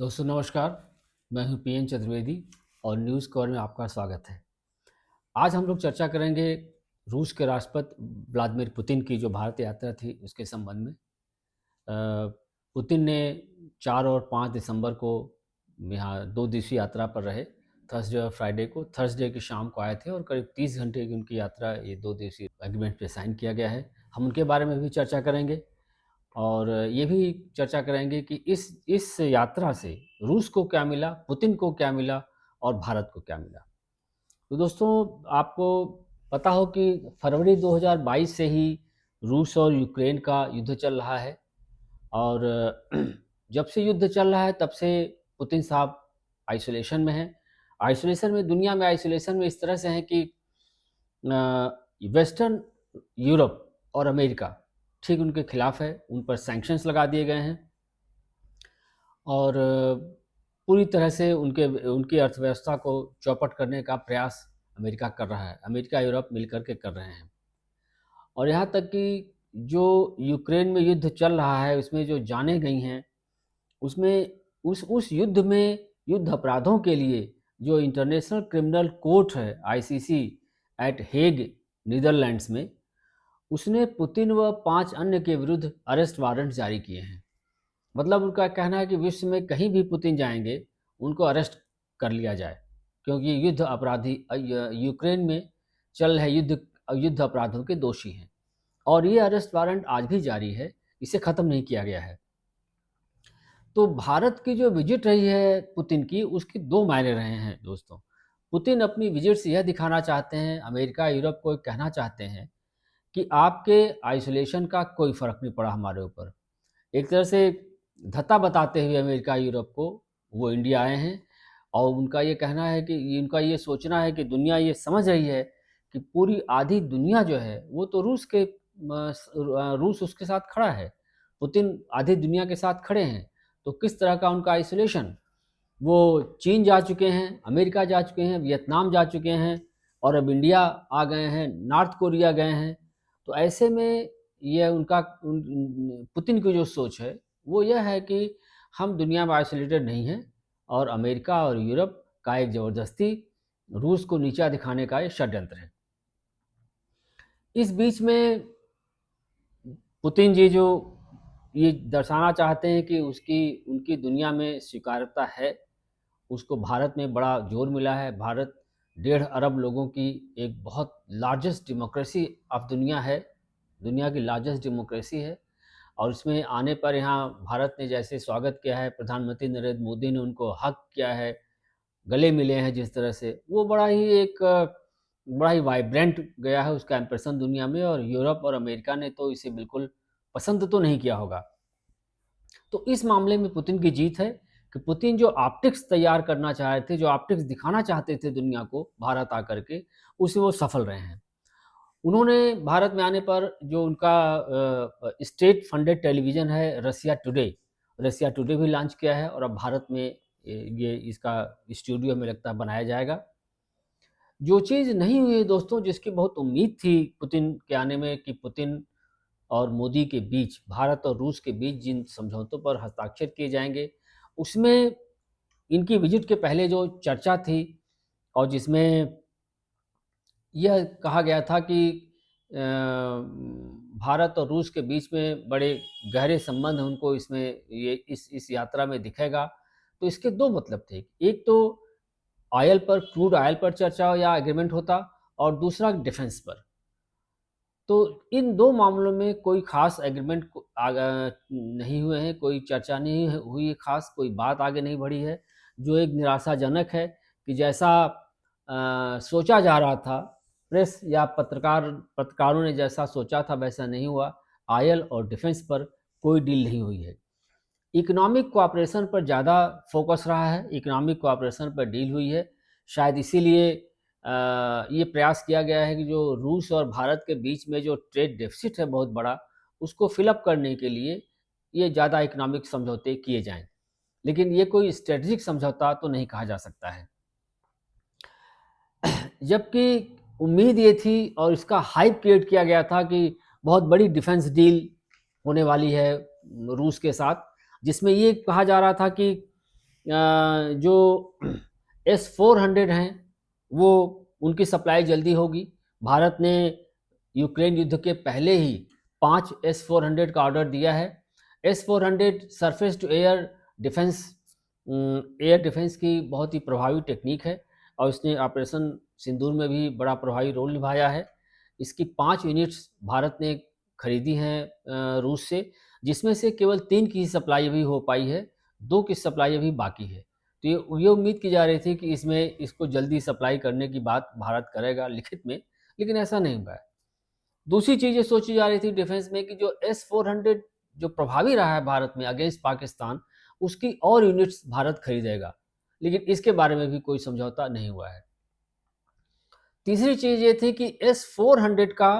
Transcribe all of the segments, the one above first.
दोस्तों नमस्कार। मैं हूं पीएन चतुर्वेदी और न्यूज़ कवर में आपका स्वागत है। आज हम लोग चर्चा करेंगे रूस के राष्ट्रपति व्लादिमीर पुतिन की जो भारत यात्रा थी उसके संबंध में। पुतिन ने 4 और 5 दिसंबर को यहाँ 2 दिवसीय यात्रा पर रहे। थर्सडे और फ्राइडे को, थर्सडे की शाम को आए थे और करीब 30 घंटे की उनकी यात्रा, ये 2 दिवसीय एग्रीमेंट पे साइन किया गया है। हम उनके बारे में भी चर्चा करेंगे और ये भी चर्चा करेंगे कि इस यात्रा से रूस को क्या मिला, पुतिन को क्या मिला और भारत को क्या मिला। तो दोस्तों, आपको पता हो कि फरवरी 2022 से ही रूस और यूक्रेन का युद्ध चल रहा है और जब से युद्ध चल रहा है तब से पुतिन साहब आइसोलेशन में हैं। आइसोलेशन में, दुनिया में आइसोलेशन में इस तरह से हैं कि वेस्टर्न यूरोप और अमेरिका ठीक उनके खिलाफ है, उन पर सैंक्शंस लगा दिए गए हैं और पूरी तरह से उनकी अर्थव्यवस्था को चौपट करने का प्रयास अमेरिका कर रहा है। अमेरिका यूरोप मिलकर के कर रहे हैं और यहाँ तक कि जो यूक्रेन में युद्ध चल रहा है उसमें जो जानें गई हैं, उसमें उस युद्ध में युद्ध अपराधों के लिए जो इंटरनेशनल क्रिमिनल कोर्ट है, आईसीसी एट हेग, नीदरलैंड्स में, उसने पुतिन व 5 अन्य के विरुद्ध अरेस्ट वारंट जारी किए हैं। मतलब उनका कहना है कि विश्व में कहीं भी पुतिन जाएंगे उनको अरेस्ट कर लिया जाए, क्योंकि युद्ध अपराधी यूक्रेन में चल रहे युद्ध अपराधों के दोषी हैं और ये अरेस्ट वारंट आज भी जारी है, इसे ख़त्म नहीं किया गया है। तो भारत की जो विजिट रही है पुतिन की, उसके 2 मायने रहे हैं दोस्तों। पुतिन अपनी विजिट से यह दिखाना चाहते हैं, अमेरिका यूरोप को कहना चाहते हैं कि आपके आइसोलेशन का कोई फ़र्क नहीं पड़ा हमारे ऊपर। एक तरह से धत्ता बताते हुए अमेरिका यूरोप को वो इंडिया आए हैं और उनका ये कहना है कि उनका ये सोचना है कि दुनिया ये समझ रही है कि पूरी आधी दुनिया जो है वो तो रूस उसके साथ खड़ा है। पुतिन आधी दुनिया के साथ खड़े हैं, तो किस तरह का उनका आइसोलेशन। वो चीन जा चुके हैं, अमेरिका जा चुके हैं, वियतनाम जा चुके हैं और अब इंडिया आ गए हैं, नॉर्थ कोरिया गए हैं। तो ऐसे में ये पुतिन की जो सोच है वो यह है कि हम दुनिया में आइसोलेटेड नहीं हैं और अमेरिका और यूरोप का एक ज़बरदस्ती रूस को नीचा दिखाने का एक षड्यंत्र है। इस बीच में पुतिन जी जो ये दर्शाना चाहते हैं कि उनकी दुनिया में स्वीकार्यता है, उसको भारत में बड़ा जोर मिला है। भारत 1.5 अरब लोगों की एक बहुत लार्जेस्ट डेमोक्रेसी ऑफ दुनिया है, दुनिया की लार्जेस्ट डेमोक्रेसी है और इसमें आने पर यहाँ भारत ने जैसे स्वागत किया है, प्रधानमंत्री नरेंद्र मोदी ने उनको हग किया है, गले मिले हैं जिस तरह से, वो बड़ा ही वाइब्रेंट गया है उसका इम्प्रेशन दुनिया में और यूरोप और अमेरिका ने तो इसे बिल्कुल पसंद तो नहीं किया होगा। तो इस मामले में पुतिन की जीत है कि पुतिन जो ऑप्टिक्स तैयार करना चाह रहे थे, जो ऑप्टिक्स दिखाना चाहते थे दुनिया को भारत आकर के, उससे वो सफल रहे हैं। उन्होंने भारत में आने पर जो उनका स्टेट फंडेड टेलीविज़न है रसिया टुडे भी लॉन्च किया है और अब भारत में ये इसका स्टूडियो में लगता है बनाया जाएगा। जो चीज़ नहीं हुई है दोस्तों, जिसकी बहुत उम्मीद थी पुतिन के आने में कि पुतिन और मोदी के बीच, भारत और रूस के बीच जिन समझौतों पर हस्ताक्षर किए जाएँगे, उसमें इनकी विजिट के पहले जो चर्चा थी और जिसमें यह कहा गया था कि भारत और रूस के बीच में बड़े गहरे संबंध उनको इसमें ये इस यात्रा में दिखेगा। तो इसके 2 मतलब थे। एक तो क्रूड ऑयल पर चर्चा या एग्रीमेंट होता और दूसरा डिफेंस पर। तो इन 2 मामलों में कोई ख़ास एग्रीमेंट नहीं हुए हैं, कोई चर्चा नहीं हुई है ख़ास, कोई बात आगे नहीं बढ़ी है, जो एक निराशाजनक है कि जैसा सोचा जा रहा था, प्रेस या पत्रकारों ने जैसा सोचा था वैसा नहीं हुआ। ऑयल और डिफेंस पर कोई डील नहीं हुई है। इकोनॉमिक कोऑपरेशन पर ज़्यादा फोकस रहा है, इकोनॉमिक कोऑपरेशन पर डील हुई है। शायद इसीलिए ये प्रयास किया गया है कि जो रूस और भारत के बीच में जो ट्रेड डेफिसिट है बहुत बड़ा, उसको फिल अप करने के लिए ये ज़्यादा इकोनॉमिक समझौते किए जाएँ। लेकिन ये कोई स्ट्रेटेजिक समझौता तो नहीं कहा जा सकता है। जबकि उम्मीद ये थी और इसका हाइप क्रिएट किया गया था कि बहुत बड़ी डिफेंस डील होने वाली है रूस के साथ, जिसमें ये कहा जा रहा था कि जो S-400 हैं वो उनकी सप्लाई जल्दी होगी। भारत ने यूक्रेन युद्ध के पहले ही 5 S-400 का ऑर्डर दिया है। S-400 surface to air defence की बहुत ही प्रभावी टेक्निक है और इसने ऑपरेशन सिंदूर में भी बड़ा प्रभावी रोल निभाया है। इसकी 5 यूनिट्स भारत ने खरीदी हैं रूस से, जिसमें से केवल 3 की सप्लाई अभी हो पाई है, 2 की सप्लाई अभी बाकी है। तो ये उम्मीद की जा रही थी कि इसमें इसको जल्दी सप्लाई करने की बात भारत करेगा लिखित में, लेकिन ऐसा नहीं हुआ है। दूसरी चीज़ ये सोची जा रही थी डिफेंस में कि जो S-400 जो प्रभावी रहा है भारत में अगेंस्ट पाकिस्तान, उसकी और यूनिट्स भारत खरीदेगा, लेकिन इसके बारे में भी कोई समझौता नहीं हुआ है। तीसरी चीज़ ये थी कि S-400 का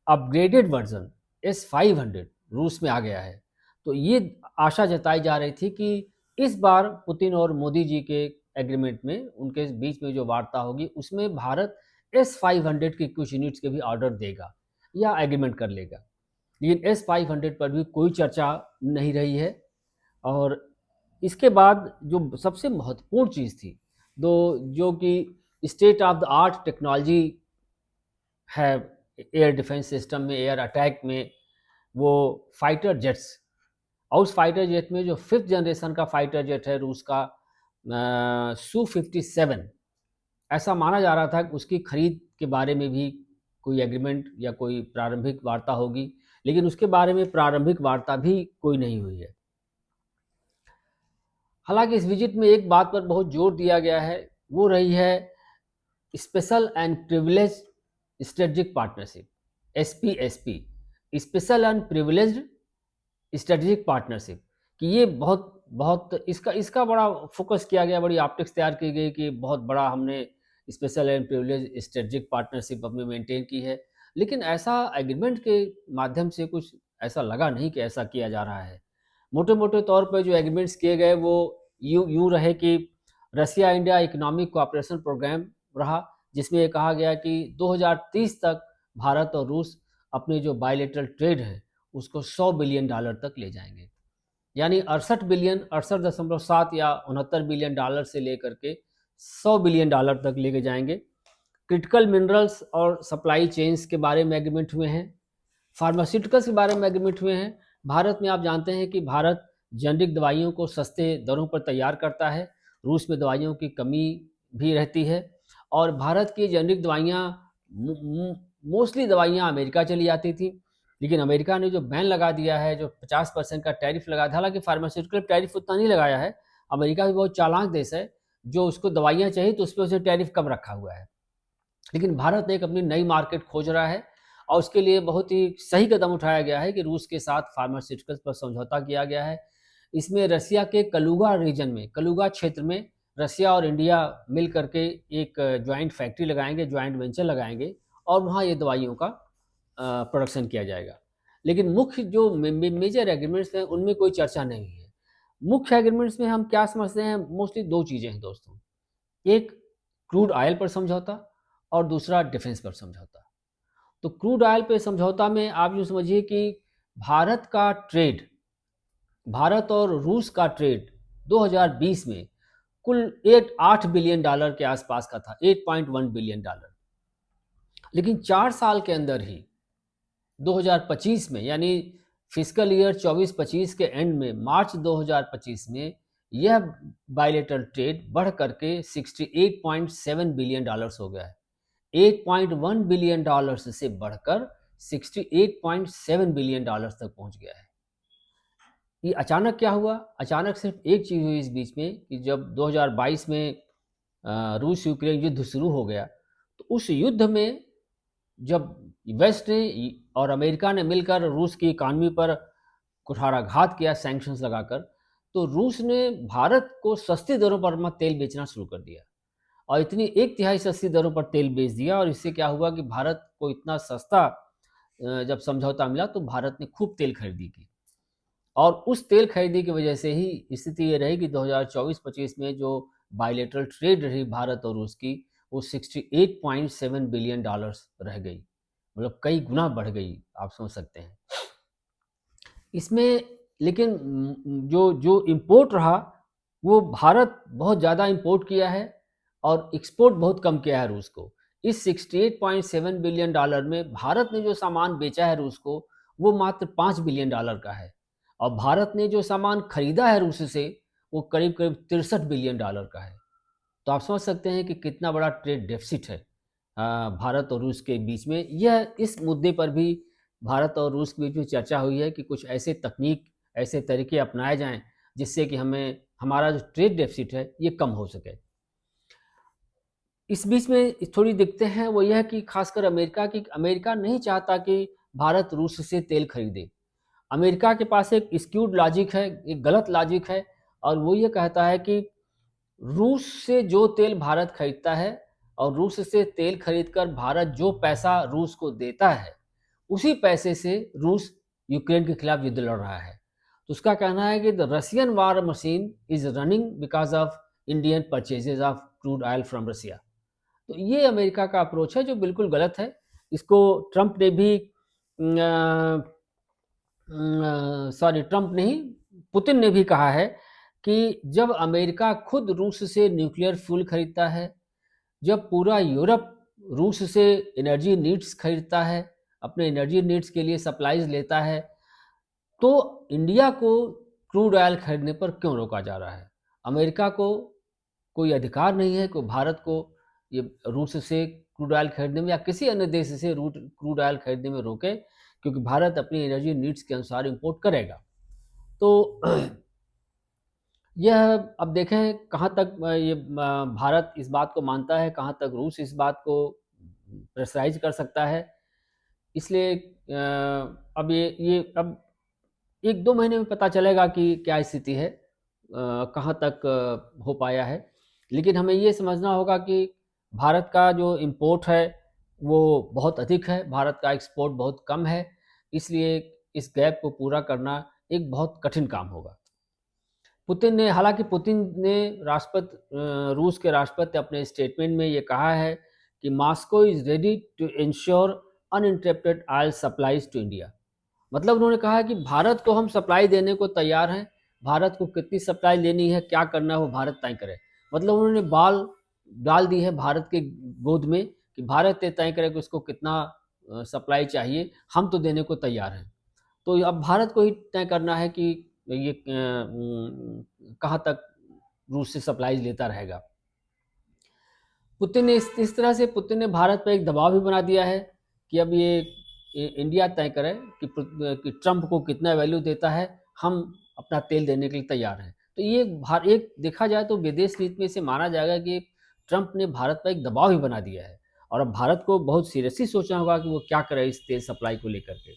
अपग्रेडेड वर्जन S-500 रूस में आ गया है। तो ये आशा जताई जा रही थी कि इस बार पुतिन और मोदी जी के एग्रीमेंट में, उनके बीच में जो वार्ता होगी, उसमें भारत S-500 की कुछ यूनिट्स के भी ऑर्डर देगा या एग्रीमेंट कर लेगा। लेकिन S-500 पर भी कोई चर्चा नहीं रही है। और इसके बाद जो सबसे महत्वपूर्ण चीज़ थी, जो कि state of the art technology है एयर डिफेंस सिस्टम में, एयर अटैक में, वो फाइटर जेट्स। और उस फाइटर जेट में जो 5th जनरेशन का फाइटर जेट है रूस का Su-57, ऐसा माना जा रहा था कि उसकी खरीद के बारे में भी कोई एग्रीमेंट या कोई प्रारंभिक वार्ता होगी, लेकिन उसके बारे में प्रारंभिक वार्ता भी कोई नहीं हुई है। हालांकि इस विजिट में एक बात पर बहुत जोर दिया गया है, वो रही है special and privilege strategic partnership, SPSP, special and privileged strategic partnership. कि ये बहुत बहुत इसका बड़ा फोकस किया गया, बड़ी ऑप्टिक्स तैयार की गई कि बहुत बड़ा हमने special and privilege strategic partnership अपनी मेंटेन की है। लेकिन ऐसा एग्रीमेंट के माध्यम से कुछ ऐसा लगा नहीं कि ऐसा किया जा रहा है। मोटे मोटे तौर पर जो एग्रीमेंट्स किए गए वो यूँ रहे कि Russia India economic cooperation program रहा, जिसमें ये कहा गया कि 2030 तक भारत और रूस अपने जो बायलेटरल ट्रेड है उसको $100 बिलियन तक ले जाएंगे। यानी 68.7 या 69 बिलियन डॉलर से लेकर के $100 बिलियन तक लेके जाएंगे। क्रिटिकल मिनरल्स और सप्लाई चेन्स के बारे में एग्रीमेंट हुए हैं। फार्मास्यूटिकल्स के बारे में एग्रीमेंट हुए हैं। भारत में आप जानते हैं कि भारत जेनरिक दवाइयों को सस्ते दरों पर तैयार करता है। रूस में दवाइयों की कमी भी रहती है और भारत की जेनरिक दवाइयाँ मोस्टली दवाइयाँ अमेरिका चली जाती थी, लेकिन अमेरिका ने जो बैन लगा दिया है, जो 50% का टैरिफ लगा दिया, हालांकि फार्मास्यूटिकल टैरिफ उतना नहीं लगाया है। अमेरिका भी बहुत चालाक देश है, जो उसको दवाइयाँ चाहिए तो उस पर उसे टैरिफ कम रखा हुआ है। लेकिन भारत एक अपनी नई मार्केट खोज रहा है और उसके लिए बहुत ही सही कदम उठाया गया है कि रूस के साथ फार्मास्यूटिकल्स पर समझौता किया गया है। इसमें रसिया के कलुगा रीजन में, कलुगा क्षेत्र में रसिया और इंडिया मिल करके एक ज्वाइंट फैक्ट्री लगाएंगे, ज्वाइंट वेंचर लगाएंगे और वहाँ ये दवाइयों का प्रोडक्शन किया जाएगा। लेकिन मुख्य जो मेजर एग्रीमेंट्स हैं उनमें कोई चर्चा नहीं है। मुख्य एग्रीमेंट्स में हम क्या समझते हैं, मोस्टली 2 चीज़ें हैं दोस्तों। एक क्रूड ऑयल पर समझौता और दूसरा डिफेंस पर समझौता। तो क्रूड ऑयल पे समझौता में आप यूँ समझिए कि भारत और रूस का ट्रेड 2020 में कुल 8 बिलियन डॉलर के आसपास का था, 8.1 बिलियन डॉलर। लेकिन 4 साल के अंदर ही 2025 में, यानी फिस्कल ईयर 24-25 के एंड में, मार्च 2025 में यह बायलेटरल ट्रेड बढ़ करके 68.7 बिलियन डॉलर्स हो गया है। 8.1 बिलियन डॉलर्स से बढ़कर 68.7 बिलियन डॉलर्स तक पहुंच गया है। ये अचानक क्या हुआ? अचानक सिर्फ एक चीज़ हुई इस बीच में कि जब 2022 में रूस यूक्रेन युद्ध शुरू हो गया, तो उस युद्ध में जब वेस्ट ने और अमेरिका ने मिलकर रूस की इकानमी पर कुठाराघात किया सैंक्शंस लगाकर, तो रूस ने भारत को सस्ती दरों पर अपना तेल बेचना शुरू कर दिया और इतनी 1/3 सस्ती दरों पर तेल बेच दिया। और इससे क्या हुआ कि भारत को इतना सस्ता जब समझौता मिला तो भारत ने खूब तेल खरीदी की और उस तेल खरीदी की वजह से ही स्थिति ये रही कि 2024-25 में जो बायलेटरल ट्रेड रही भारत और रूस की, वो 68.7 बिलियन डॉलर्स रह गई, मतलब कई गुना बढ़ गई, आप समझ सकते हैं इसमें। लेकिन जो जो इम्पोर्ट रहा वो भारत बहुत ज़्यादा इंपोर्ट किया है और एक्सपोर्ट बहुत कम किया है रूस को। इस $68.7 बिलियन में भारत ने जो सामान बेचा है रूस को, वो मात्र $5 बिलियन का है और भारत ने जो सामान खरीदा है रूस से, वो करीब-करीब $63 बिलियन का है। तो आप समझ सकते हैं कि कितना बड़ा ट्रेड डेफ़िसिट है भारत और रूस के बीच में। यह इस मुद्दे पर भी भारत और रूस के बीच में चर्चा हुई है कि कुछ ऐसे तकनीक, ऐसे तरीके अपनाए जाएँ, जिससे कि हमें हमारा जो ट्रेड डेफ़िसिट है, ये कम हो सके। इस बीच में थोड़ी दिक्कतें हैं, वो यह है कि ख़ासकर अमेरिका नहीं चाहता कि भारत रूस से तेल खरीदे। अमेरिका के पास एक स्क्यूड लॉजिक है, एक गलत लॉजिक है और वो ये कहता है कि रूस से जो तेल भारत खरीदता है और रूस से तेल खरीदकर भारत जो पैसा रूस को देता है, उसी पैसे से रूस यूक्रेन के खिलाफ युद्ध लड़ रहा है। तो उसका कहना है कि the Russian war machine is running because of Indian purchases of crude oil from Russia. तो ये अमेरिका का अप्रोच है जो बिल्कुल गलत है। इसको ट्रंप ने भी सॉरी ट्रंप नहीं, पुतिन ने भी कहा है कि जब अमेरिका खुद रूस से न्यूक्लियर फ्यूल खरीदता है, जब पूरा यूरोप रूस से एनर्जी नीड्स खरीदता है, अपने एनर्जी नीड्स के लिए सप्लाईज़ लेता है, तो इंडिया को क्रूड ऑयल खरीदने पर क्यों रोका जा रहा है? अमेरिका को कोई अधिकार नहीं है कि भारत को ये रूस से क्रूड ऑयल खरीदने में या किसी अन्य देश से रूट क्रूड ऑयल खरीदने में रोके, क्योंकि भारत अपनी एनर्जी नीड्स के अनुसार इंपोर्ट करेगा। तो यह अब देखें कहाँ तक भारत इस बात को मानता है, कहाँ तक रूस इस बात को प्रेशराइज़ कर सकता है। इसलिए अब ये अब 1-2 महीने में पता चलेगा कि क्या स्थिति है, कहाँ तक हो पाया है। लेकिन हमें ये समझना होगा कि भारत का जो इम्पोर्ट है, वो बहुत अधिक है, भारत का एक्सपोर्ट बहुत कम है, इसलिए इस गैप को पूरा करना एक बहुत कठिन काम होगा। पुतिन ने रूस के राष्ट्रपति अपने स्टेटमेंट में ये कहा है कि Moscow is ready to ensure uninterrupted oil supplies to India. मतलब उन्होंने कहा है कि भारत को हम सप्लाई देने को तैयार हैं, भारत को कितनी सप्लाई लेनी है, क्या करना है वो भारत तय करे। मतलब उन्होंने बाल डाल दी है भारत के गोद में कि भारत ये तय करे कि उसको कितना सप्लाई चाहिए, हम तो देने को तैयार हैं। तो अब भारत को ही तय करना है कि ये कहाँ तक रूस से सप्लाईज़ लेता रहेगा। पुतिन ने भारत पे एक दबाव भी बना दिया है कि अब ये इंडिया तय करे कि ट्रंप को कितना वैल्यू देता है, हम अपना तेल देने के लिए तैयार हैं। तो ये एक देखा जाए तो विदेश नीति में इसे माना जाएगा कि ट्रंप ने भारत पर एक दबाव ही बना दिया है और अब भारत को बहुत सीरियसली सोचना होगा कि वो क्या करे इस तेल सप्लाई को लेकर के।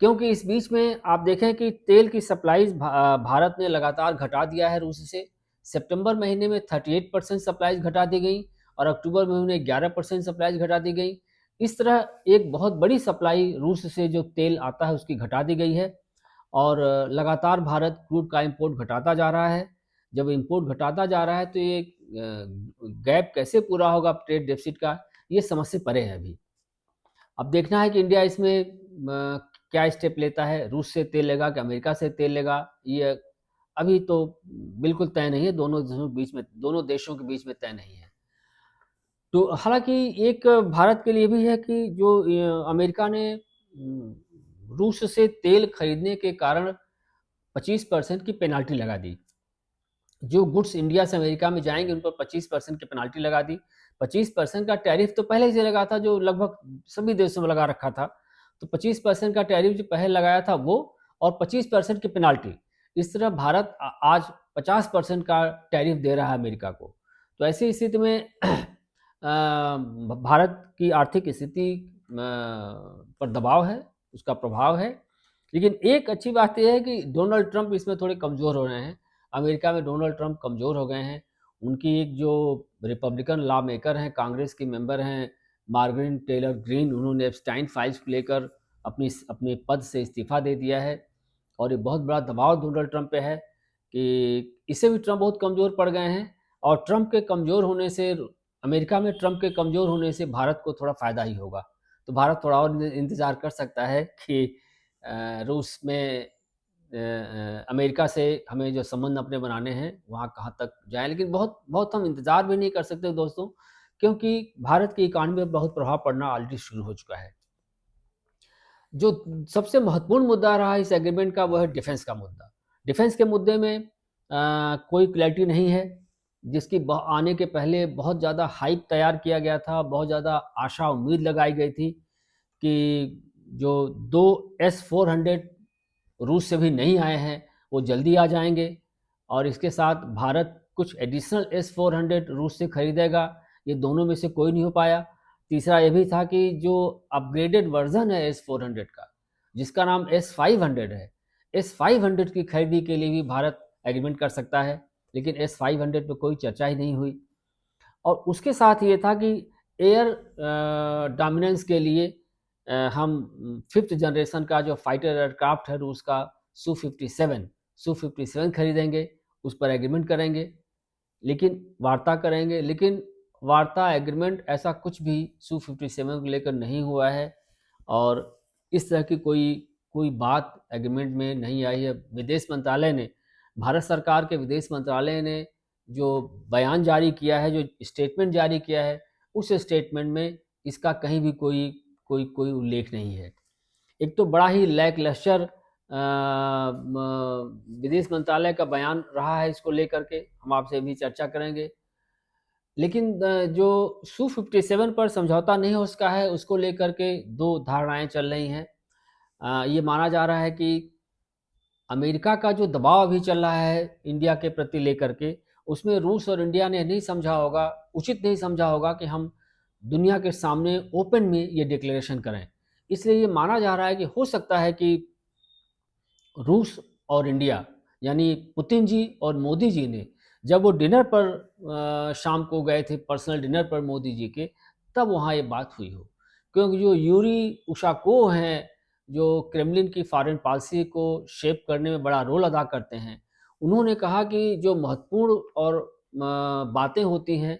क्योंकि इस बीच में आप देखें कि तेल की सप्लाईज़ भारत ने लगातार घटा दिया है रूस से। सितंबर महीने में 38% सप्लाईज़ घटा दी गई और अक्टूबर महीने 11% सप्लाईज़ घटा दी गई। इस तरह एक बहुत बड़ी सप्लाई रूस से जो तेल आता है उसकी घटा दी गई है और लगातार भारत क्रूड का इम्पोर्ट घटाता जा रहा है। जब इम्पोर्ट घटाता जा रहा है तो ये गैप कैसे पूरा होगा ट्रेड डेफ़िसिट का, ये समझ से परे है अभी। अब देखना है कि इंडिया इसमें क्या स्टेप लेता है, रूस से तेल लेगा कि अमेरिका से तेल लेगा, ये अभी तो बिल्कुल तय नहीं है, दोनों देशों के बीच में तय नहीं है। तो हालाँकि एक भारत के लिए भी है कि जो अमेरिका ने रूस से तेल खरीदने के कारण 25% की पेनल्टी लगा दी। जो गुड्स इंडिया से अमेरिका में जाएँगे उन पर 25% की पेनल्टी लगा दी। 25% का टैरिफ तो पहले से लगा था जो लगभग सभी देशों में लगा रखा था। तो 25% का टैरिफ जो पहले लगाया था वो और 25% की पेनल्टी। इस तरह भारत आज 50% का टैरिफ दे रहा है अमेरिका को। तो ऐसी स्थिति में भारत की आर्थिक स्थिति पर दबाव है, उसका प्रभाव है। लेकिन एक अच्छी बात ये है कि डोनाल्ड ट्रंप इसमें थोड़े कमज़ोर हो रहे हैं। अमेरिका में डोनाल्ड ट्रंप कमज़ोर हो गए हैं। उनकी एक जो रिपब्लिकन लॉ मेकर हैं, कांग्रेस की मेंबर हैं, मार्गरेट टेलर ग्रीन, उन्होंने एप्स्टाइन फाइल्स को लेकर अपने पद से इस्तीफ़ा दे दिया है और ये बहुत बड़ा दबाव डोनाल्ड ट्रंप पे है कि इससे भी ट्रंप बहुत कमज़ोर पड़ गए हैं और ट्रंप के कमज़ोर होने से अमेरिका में ट्रंप के कमज़ोर होने से भारत को थोड़ा फ़ायदा ही होगा। तो भारत थोड़ा और इंतज़ार कर सकता है कि रूस में अमेरिका से हमें जो संबंध अपने बनाने हैं वहाँ कहाँ तक जाएँ, लेकिन बहुत बहुत हम इंतज़ार भी नहीं कर सकते दोस्तों, क्योंकि भारत की इकॉनमी पे बहुत प्रभाव पड़ना ऑलरेडी शुरू हो चुका है। जो सबसे महत्वपूर्ण मुद्दा रहा इस एग्रीमेंट का वो है डिफेंस का मुद्दा। डिफेंस के मुद्दे में कोई क्लैरिटी नहीं है, जिसकी आने के पहले बहुत ज़्यादा हाइप तैयार किया गया था, बहुत ज़्यादा आशा उम्मीद लगाई गई थी कि जो 2 S-400 रूस से भी नहीं आए हैं, वो जल्दी आ जाएँगे और इसके साथ भारत कुछ एडिशनल S-400 रूस से खरीदेगा, ये दोनों में से कोई नहीं हो पाया। तीसरा ये भी था कि जो अपग्रेडेड वर्ज़न है S-400 का, जिसका नाम S-500 है, S-500 की खरीदी के लिए भी भारत एग्रीमेंट कर सकता है, लेकिन S-500 पे कोई चर्चा ही नहीं हुई। और उसके साथ ये था कि एयर डोमिनेंस के लिए हम 5th जनरेशन का जो फाइटर एयरक्राफ्ट है रूस का सू-57 खरीदेंगे, उस पर एग्रीमेंट करेंगे, लेकिन वार्ता एग्रीमेंट ऐसा कुछ भी सू-57 को लेकर नहीं हुआ है और इस तरह की कोई बात एग्रीमेंट में नहीं आई है। विदेश मंत्रालय ने, भारत सरकार के विदेश मंत्रालय ने जो बयान जारी किया है, जो स्टेटमेंट जारी किया है, उस स्टेटमेंट में इसका कहीं भी कोई उल्लेख नहीं है। एक तो बड़ा ही लैकलस्टर विदेश मंत्रालय का बयान रहा है इसको लेकर के, हम आपसे भी चर्चा करेंगे। लेकिन जो सू-57 पर समझौता नहीं हो सका है, उसको लेकर के 2 धारणाएँ चल रही हैं। ये माना जा रहा है कि अमेरिका का जो दबाव अभी चल रहा है इंडिया के प्रति लेकर के, उसमें रूस और इंडिया ने नहीं समझा होगा, उचित नहीं समझा होगा कि हम दुनिया के सामने ओपन में ये डिक्लेरेशन करें। इसलिए ये माना जा रहा है कि हो सकता है कि रूस और इंडिया, यानी पुतिन जी और मोदी जी ने जब वो डिनर पर शाम को गए थे, पर्सनल डिनर पर मोदी जी के, तब वहाँ ये बात हुई हो। क्योंकि जो यूरी उशाकोव हैं, जो क्रेमलिन की फॉरेन पॉलिसी को शेप करने में बड़ा रोल अदा करते हैं, उन्होंने कहा कि जो महत्वपूर्ण और बातें होती हैं,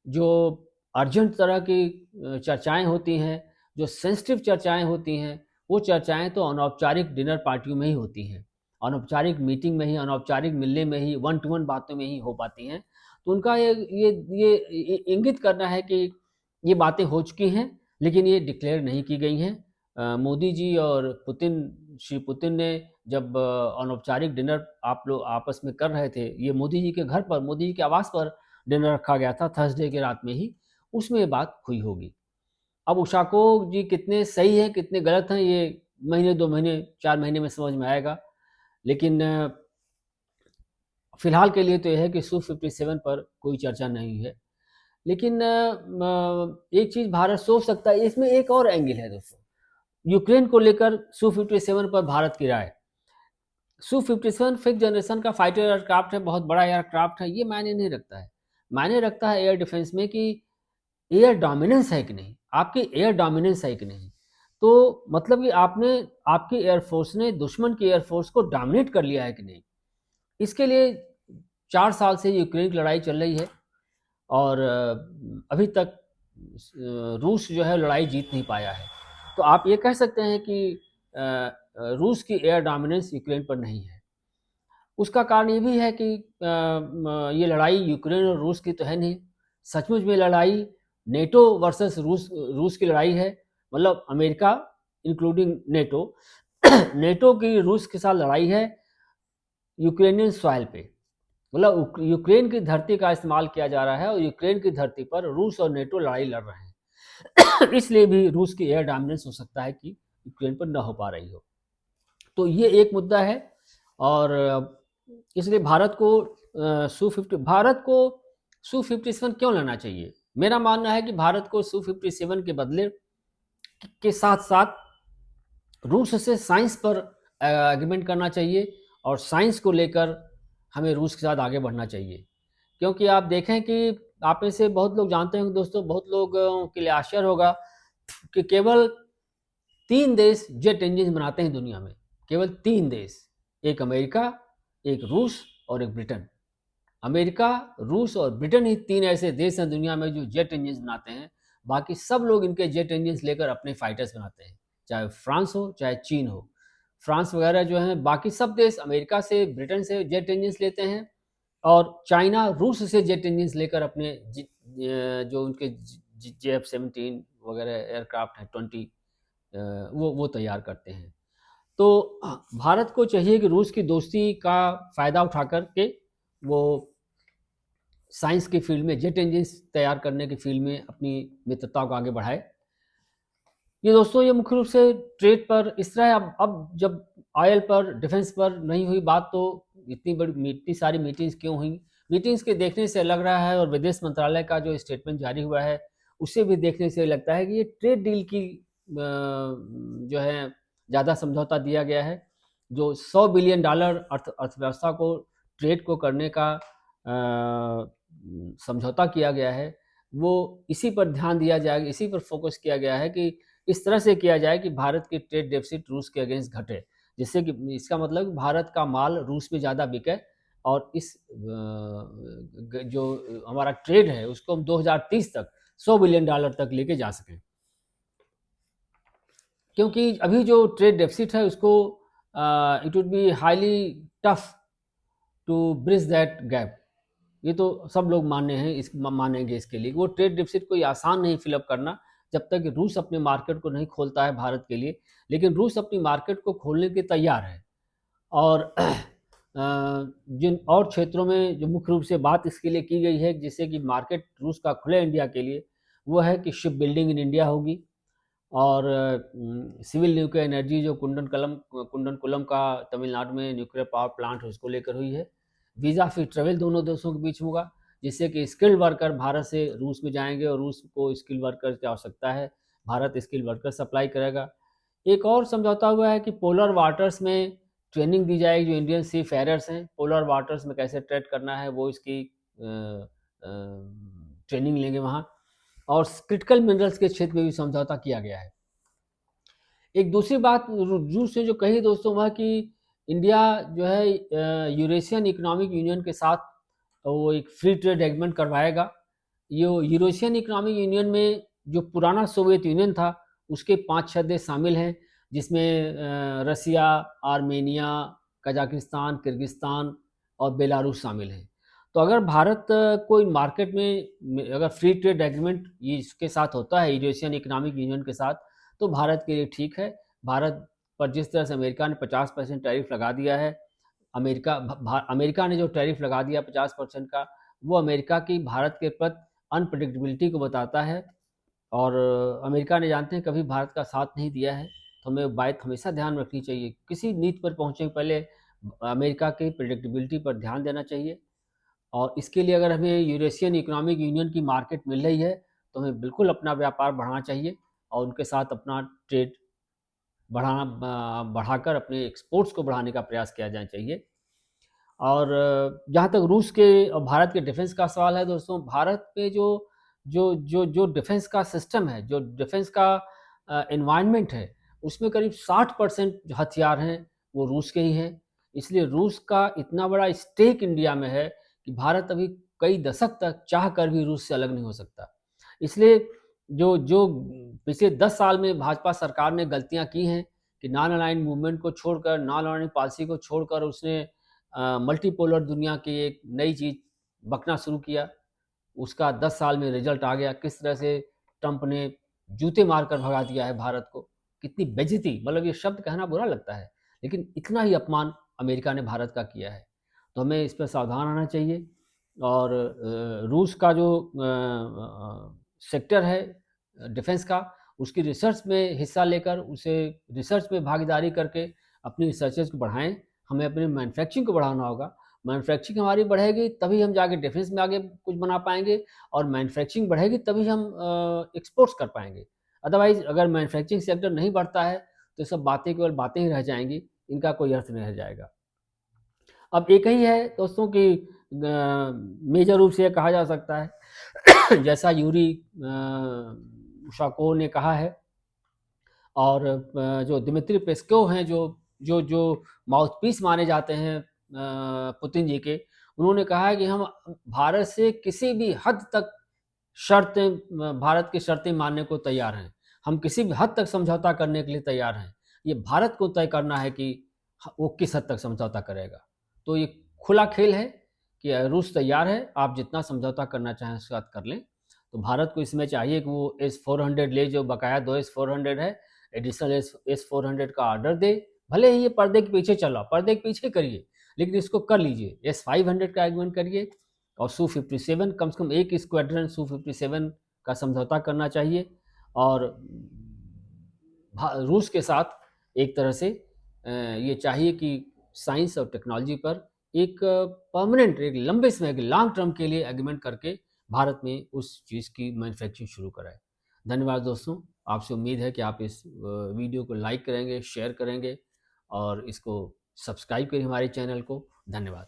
जो अर्जेंट तरह की चर्चाएँ होती हैं, जो सेंसिटिव चर्चाएँ होती हैं, वो चर्चाएँ तो अनौपचारिक डिनर पार्टियों में ही होती हैं। अनौपचारिक मीटिंग में ही, अनौपचारिक मिलने में ही, वन टू वन बातों में ही हो पाती हैं। तो उनका ये इंगित करना है कि ये बातें हो चुकी हैं, लेकिन ये डिक्लेयर नहीं की गई हैं। मोदी जी और श्री पुतिन ने जब अनौपचारिक डिनर आप लोग आपस में कर रहे थे, ये मोदी जी के घर पर, मोदी जी के आवास पर डिनर रखा गया था थर्सडे की रात में ही, उसमें ये बात हुई होगी। अब उशाकोव जी कितने सही हैं, कितने गलत हैं, ये महीने, 2 महीने, 4 महीने में समझ में आएगा। लेकिन फ़िलहाल के लिए तो ये है कि सू-57 पर कोई चर्चा नहीं है। लेकिन एक चीज़ भारत सोच सकता है, इसमें एक और एंगल है दोस्तों। यूक्रेन को लेकर सू-57 पर भारत की राय। सू-57 5th जनरेशन का फाइटर एयरक्राफ्ट है, बहुत बड़ा एयरक्राफ्ट है, ये मायने नहीं रखता है। मायने रखता है एयर डिफेंस में कि एयर डोमिनेंस है कि नहीं, आपकी एयर डोमिनेंस है कि नहीं। तो मतलब कि आपकी एयरफोर्स ने दुश्मन की एयरफोर्स को डोमिनेट कर लिया है कि नहीं। इसके लिए 4 साल से यूक्रेन की लड़ाई चल रही है और अभी तक रूस जो है लड़ाई जीत नहीं पाया है। तो आप ये कह सकते हैं कि रूस की एयर डोमिनेंस यूक्रेन पर नहीं है। उसका कारण ये भी है कि ये लड़ाई यूक्रेन और रूस की तो है नहीं। सचमुच में लड़ाई नेटो वर्सेस रूस की लड़ाई है। मतलब अमेरिका इंक्लूडिंग नेटो नेटो की रूस के साथ लड़ाई है यूक्रेनियन सॉइल पे। मतलब यूक्रेन की धरती का इस्तेमाल किया जा रहा है और यूक्रेन की धरती पर रूस और नेटो लड़ाई लड़ रहे हैं। इसलिए भी रूस की एयर डोमिनेंस हो सकता है कि यूक्रेन पर न हो पा रही हो। तो ये एक मुद्दा है और इसलिए भारत को सू-57 क्यों लेना चाहिए? मेरा मानना है कि भारत को सू-57 के बदले के साथ-साथ रूस से साइंस पर एग्रीमेंट करना चाहिए और साइंस को लेकर हमें रूस के साथ आगे बढ़ना चाहिए। क्योंकि आप देखें कि आप में से बहुत लोग जानते होंगे दोस्तों, बहुत लोगों के लिए आश्चर्य होगा कि केवल 3 देश जेट इंजन बनाते हैं दुनिया में। केवल 3 देश, एक अमेरिका, एक रूस और एक ब्रिटेन। अमेरिका, रूस और ब्रिटेन ही 3 ऐसे देश हैं दुनिया में जो जेट इंजन्स बनाते हैं। बाकी सब लोग इनके जेट इंजन्स लेकर अपने फाइटर्स बनाते हैं, चाहे फ्रांस हो, चाहे चीन हो। फ्रांस वगैरह जो हैं, बाकी सब देश अमेरिका से, ब्रिटेन से जेट इंजन्स लेते हैं, और चाइना रूस से जेट इंजन्स लेकर अपने जो उनके JF-17 वगैरह एयरक्राफ्ट हैं 20 वो तैयार करते हैं। तो भारत को चाहिए कि रूस की दोस्ती का फ़ायदा उठा कर के वो साइंस की फील्ड में, जेट इंजन्स तैयार करने की फील्ड में अपनी मित्रता को आगे बढ़ाए। ये दोस्तों, ये मुख्य रूप से ट्रेड पर इस तरह है। अब जब ऑयल पर, डिफेंस पर नहीं हुई बात, तो इतनी सारी मीटिंग्स क्यों हुई? मीटिंग्स के देखने से लग रहा है, और विदेश मंत्रालय का जो स्टेटमेंट जारी हुआ है उससे भी देखने से लगता है कि ये ट्रेड डील की जो है ज़्यादा समझौता दिया गया है। जो $100 बिलियन अर्थव्यवस्था को, ट्रेड को करने का समझौता किया गया है, वो इसी पर ध्यान दिया जाएगा, इसी पर फोकस किया गया है कि इस तरह से किया जाए कि भारत की ट्रेड डेफिसिट रूस के अगेंस्ट घटे, जिससे कि इसका मतलब भारत का माल रूस में ज़्यादा बिके, और इस जो हमारा ट्रेड है उसको हम 2030 तक $100 बिलियन तक लेके जा सकें। क्योंकि अभी जो ट्रेड डेफिसिट है उसको it would be highly tough to bridge that gap. ये तो सब लोग मानेंगे इसके लिए। वो ट्रेड डेफिसिट कोई आसान नहीं फिलअप करना, जब तक कि रूस अपने मार्केट को नहीं खोलता है भारत के लिए। लेकिन रूस अपनी मार्केट को खोलने के तैयार है, और जिन और क्षेत्रों में जो मुख्य रूप से बात इसके लिए की गई है जिससे कि मार्केट रूस का खुले इंडिया के लिए, वो है कि शिप बिल्डिंग इन इंडिया होगी, और सिविल न्यूक्लियर एनर्जी जो कुंडनकुलम का तमिलनाडु में न्यूक्लियर पावर प्लांट है उसको लेकर हुई है। वीज़ा फ्री ट्रेवल दोनों देशों के बीच होगा, जिससे कि स्किल्ड वर्कर भारत से रूस में जाएंगे, और रूस को स्किल्ड वर्कर की आवश्यकता है, भारत स्किल्ड वर्कर सप्लाई करेगा। एक और समझौता हुआ है कि पोलर वाटर्स में ट्रेनिंग दी जाएगी। जो इंडियन सी फेयरर्स हैं, पोलर वाटर्स में कैसे ट्रेड करना है वो इसकी ट्रेनिंग लेंगे वहाँ, और क्रिटिकल मिनरल्स के क्षेत्र में भी समझौता किया गया है। एक दूसरी बात रूस ने जो कही दोस्तों, वह कि इंडिया जो है यूरेशियन इकोनॉमिक यूनियन के साथ वो एक फ्री ट्रेड एग्रीमेंट करवाएगा। ये यूरेशियन इकोनॉमिक यूनियन में जो पुराना सोवियत यूनियन था उसके 5-6 देश शामिल हैं, जिसमें रसिया, आर्मेनिया, कजाकिस्तान, किर्गिस्तान और बेलारूस शामिल हैं। तो अगर भारत कोई मार्केट में अगर फ्री ट्रेड एग्रीमेंट ये इसके साथ होता है, यूरेशियन इकोनॉमिक यूनियन के साथ, तो भारत के लिए ठीक है। भारत पर जिस तरह से अमेरिका ने 50% टैरिफ लगा दिया है, अमेरिका ने जो टैरिफ लगा दिया 50% का, वो अमेरिका की भारत के प्रति अनप्रेडिक्टेबिलिटी को बताता है। और अमेरिका ने, जानते हैं, कभी भारत का साथ नहीं दिया है। तो हमें बात हमेशा ध्यान रखनी चाहिए, किसी नीति पर पहुँचने से पहले अमेरिका की प्रेडिक्टेबिलिटी पर ध्यान देना चाहिए। और इसके लिए अगर हमें यूरेशियन इकोनॉमिक यूनियन की मार्केट मिल रही है तो हमें बिल्कुल अपना व्यापार बढ़ाना चाहिए, और उनके साथ अपना ट्रेड बढ़ाकर अपने एक्सपोर्ट्स को बढ़ाने का प्रयास किया जाना चाहिए। और जहाँ तक रूस के और भारत के डिफेंस का सवाल है दोस्तों, भारत में जो डिफेंस का सिस्टम है, जो डिफेंस का एनवायरनमेंट है, उसमें करीब 60% जो हथियार हैं वो रूस के ही हैं। इसलिए रूस का इतना बड़ा स्टेक इंडिया में है कि भारत अभी कई दशक तक चाह कर भी रूस से अलग नहीं हो सकता। इसलिए जो जो पिछले 10 साल में भाजपा सरकार ने गलतियां की हैं कि नॉन अलाइन्ड मूवमेंट को छोड़कर, नॉन अलाइन्ड पॉलिसी को छोड़कर उसने मल्टीपोलर दुनिया की एक नई चीज़ बकना शुरू किया, उसका 10 साल में रिजल्ट आ गया। किस तरह से ट्रंप ने जूते मारकर भगा दिया है भारत को, कितनी बेइज्जती, मतलब ये शब्द कहना बुरा लगता है, लेकिन इतना ही अपमान अमेरिका ने भारत का किया है। तो हमें इस पर सावधान रहना चाहिए। और रूस का जो सेक्टर है डिफेंस का, उसकी रिसर्च में हिस्सा लेकर, उसे रिसर्च में भागीदारी करके अपनी रिसर्चेज को बढ़ाएं। हमें अपनी मैन्युफैक्चरिंग को बढ़ाना होगा। मैन्युफैक्चरिंग हमारी बढ़ेगी तभी हम जाके डिफेंस में आगे कुछ बना पाएंगे, और मैन्युफैक्चरिंग बढ़ेगी तभी हम एक्सपोर्ट्स कर पाएंगे। अदरवाइज अगर मैन्युफैक्चरिंग सेक्टर नहीं बढ़ता है तो सब बातें केवल बातें ही रह जाएंगी, इनका कोई अर्थ नहीं रह जाएगा। अब एक ही है दोस्तों कि मेजर रूप से कहा जा सकता है जैसा यूरी उशाकोव ने कहा है, और जो दिमित्री पेस्कोव हैं, जो जो जो माउथपीस माने जाते हैं पुतिन जी के, उन्होंने कहा है कि हम भारत से किसी भी हद तक भारत की शर्तें मानने को तैयार हैं, हम किसी भी हद तक समझौता करने के लिए तैयार हैं, ये भारत को तय करना है कि वो किस हद तक समझौता करेगा। तो ये खुला खेल है कि रूस तैयार है, आप जितना समझौता करना चाहें उसके साथ कर लें। तो भारत को इसमें चाहिए कि वो S-400 ले, जो बकाया 2 S-400 है, एडिशनल S-400 का ऑर्डर दे। भले ही ये पर्दे के पीछे चला, पर्दे के पीछे करिए, लेकिन इसको कर लीजिए। S-500 का एग्रीमेंट करिए और Su-57 कम से कम एक स्क्वाड्रन Su-57 का समझौता करना चाहिए। और रूस के साथ एक तरह से ये चाहिए कि साइंस और टेक्नोलॉजी पर एक परमानेंट, एक लंबे समय, एक लॉन्ग टर्म के लिए एग्रीमेंट करके भारत में उस चीज़ की मैन्युफैक्चरिंग शुरू कराए। धन्यवाद दोस्तों, आपसे उम्मीद है कि आप इस वीडियो को लाइक करेंगे, शेयर करेंगे और इसको सब्सक्राइब करें हमारे चैनल को। धन्यवाद।